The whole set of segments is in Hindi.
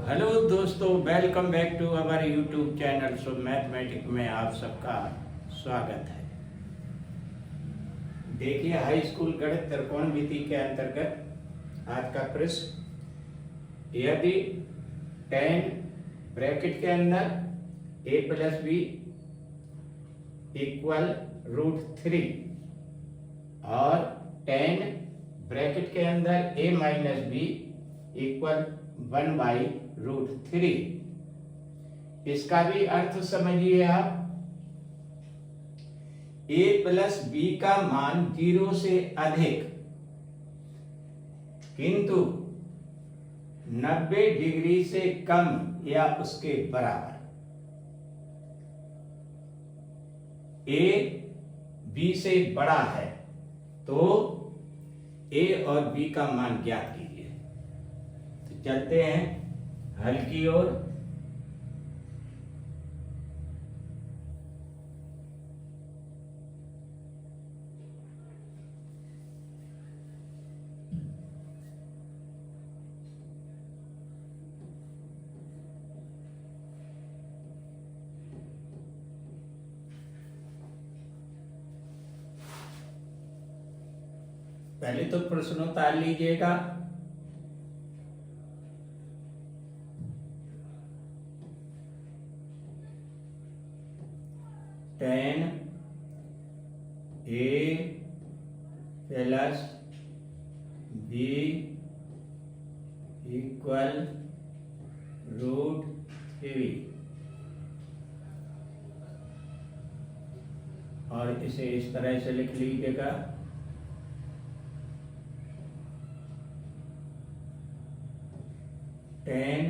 हेलो दोस्तों, welcome back to our YouTube channel. So mathematic में आप सबका स्वागत है। देखिए, हाई स्कूल गणित त्रिकोणमिति के अंतर्गत आज का प्रश्न, यदि tan ब्रैकेट के अंदर a प्लस बी इक्वल √3 और tan ब्रैकेट के अंदर a माइनस बी इक्वल 1/√3, इसका भी अर्थ समझिए आप। a प्लस बी का मान 0 से अधिक किंतु 90 डिग्री से कम या उसके बराबर, a b से बड़ा है तो a और b का मान ज्ञात कीजिए। तो चलते हैं हल की ओर। पहले तो प्रश्न उतार लीजिएगा। tan a plus b equal √3 और इसे इस तरह से लिख लीजिएगा। tan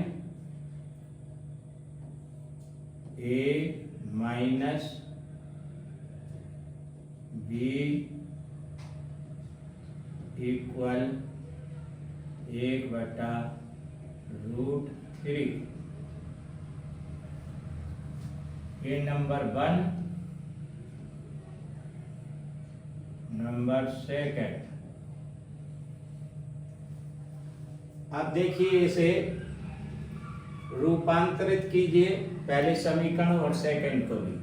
a minus b equal 1/√3। ये नंबर 1। नंबर 2, अब देखिए, इसे रूपांतरित कीजिए, पहले समीकरण और सेकंड को भी।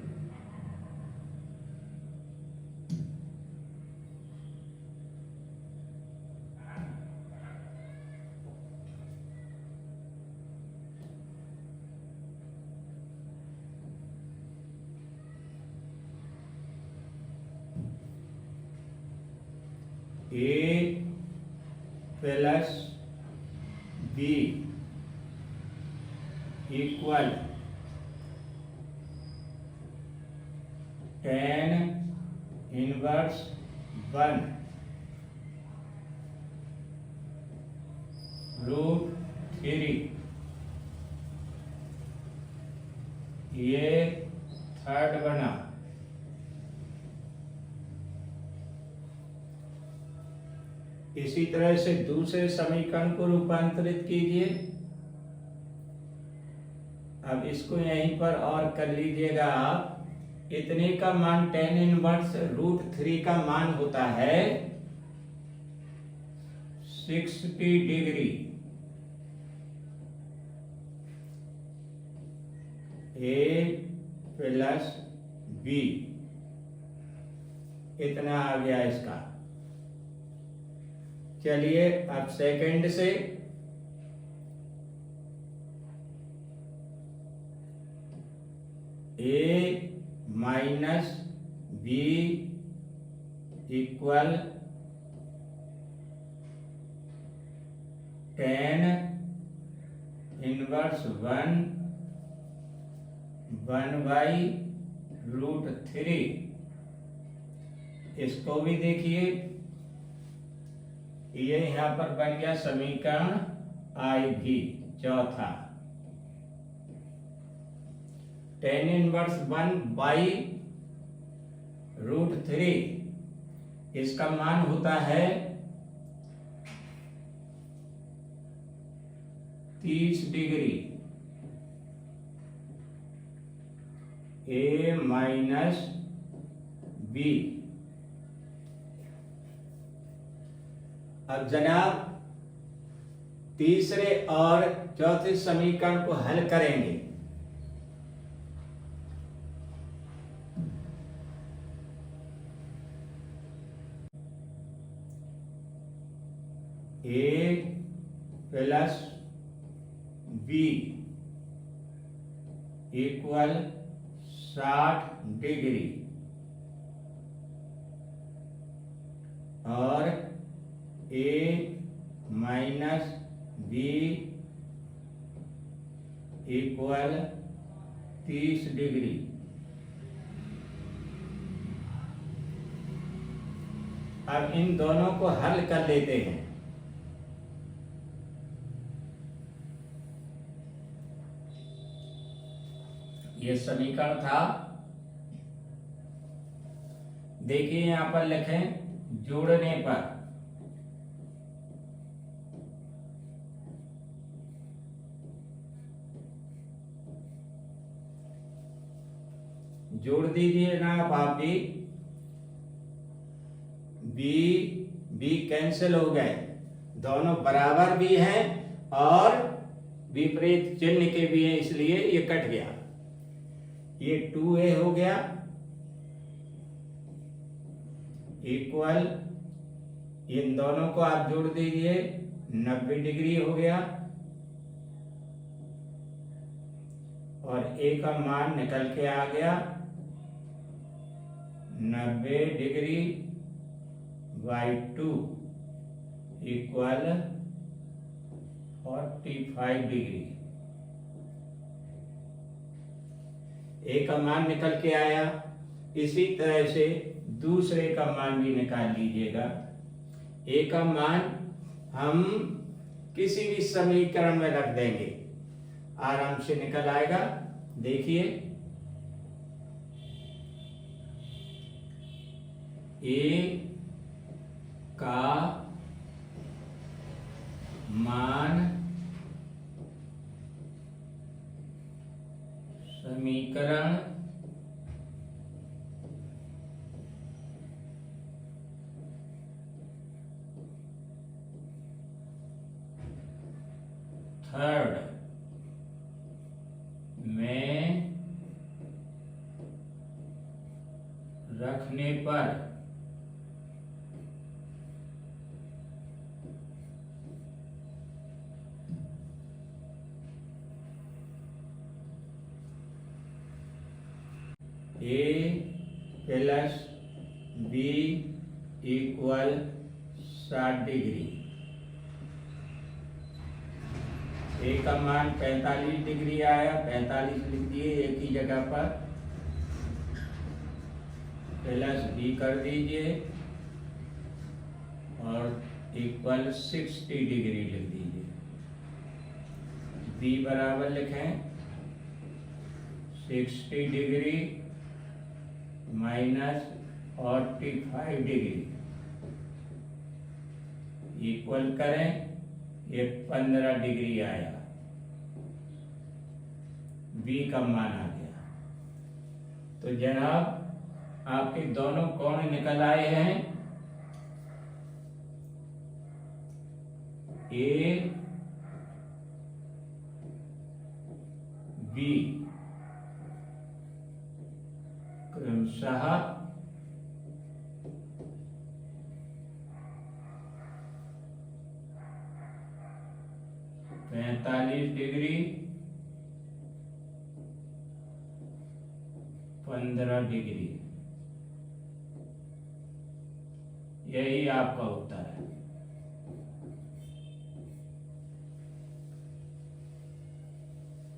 a plus b equal tan inverse 1/√3। ये थर्ड बना। इसी तरह से दूसरे समीकरण को रूपांतरित कीजिए। अब इसको यहीं पर और कर लीजिएगा आप। इतने का मान tan इनवर्स √3 का मान होता है 60 डिग्री। a प्लस b इतना आ गया इसका। चलिए अब सेकंड से। a minus b equal tan inverse 1/√3। इसको भी देखिए, ये यहां पर बन गया समीकरण I भी चौथा। tan इनवर्स 1/√3 इसका मान होता है 30 डिग्री। a minus b। अब जनाब तीसरे और चौथे समीकरण को हल करेंगे। ए प्लस बी इक्वल 60 डिग्री और ए माइनस बी इक्वल 30 डिग्री। अब इन दोनों को हल कर लेते हैं। ये समीकरण था, देखिए यहां पर लिखें जोड़ने पर जोड़ दीजिए ना आप भी। बी कैंसिल हो गए, दोनों बराबर भी हैं और विपरीत चिन्ह के भी हैं, इसलिए ये कट गया। ये 2a हो गया इक्वल, इन दोनों को आप जोड़ दीजिए 90 डिग्री हो गया और a का मान निकल के आ गया 90 डिग्री बाई 2 इक्वल 45 डिग्री। ए का मान निकल के आया। इसी तरह से दूसरे का मान भी निकाल लीजिएगा। ए का मान हम किसी भी समीकरण में रख देंगे, आराम से निकल आएगा। देखिए ए का मान समीकरण थर्ड में रखने पर ए प्लस बी इक्वल 60 डिग्री। ए का मान 45 डिग्री आया, 45 लिख दिए एक ही जगह पर, प्लस बी कर दीजिए और इक्वल 60 डिग्री लिख दीजिए। बी बराबर लिखें 60 डिग्री माइनस 45 डिग्री इक्वल करें, ये 15 डिग्री आया। बी का मान आ गया। तो जनाब आपके दोनों कोण निकल आए हैं। ए बी क्रमशः 45 डिग्री 15 डिग्री, यही आपका उत्तर है।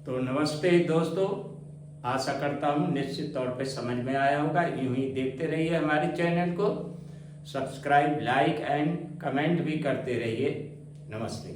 तो नमस्ते दोस्तों, आशा करता हूँ निश्चित तौर पे समझ में आया होगा। यूं ही देखते रहिए हमारे चैनल को, सब्सक्राइब, लाइक एंड कमेंट भी करते रहिए। नमस्ते।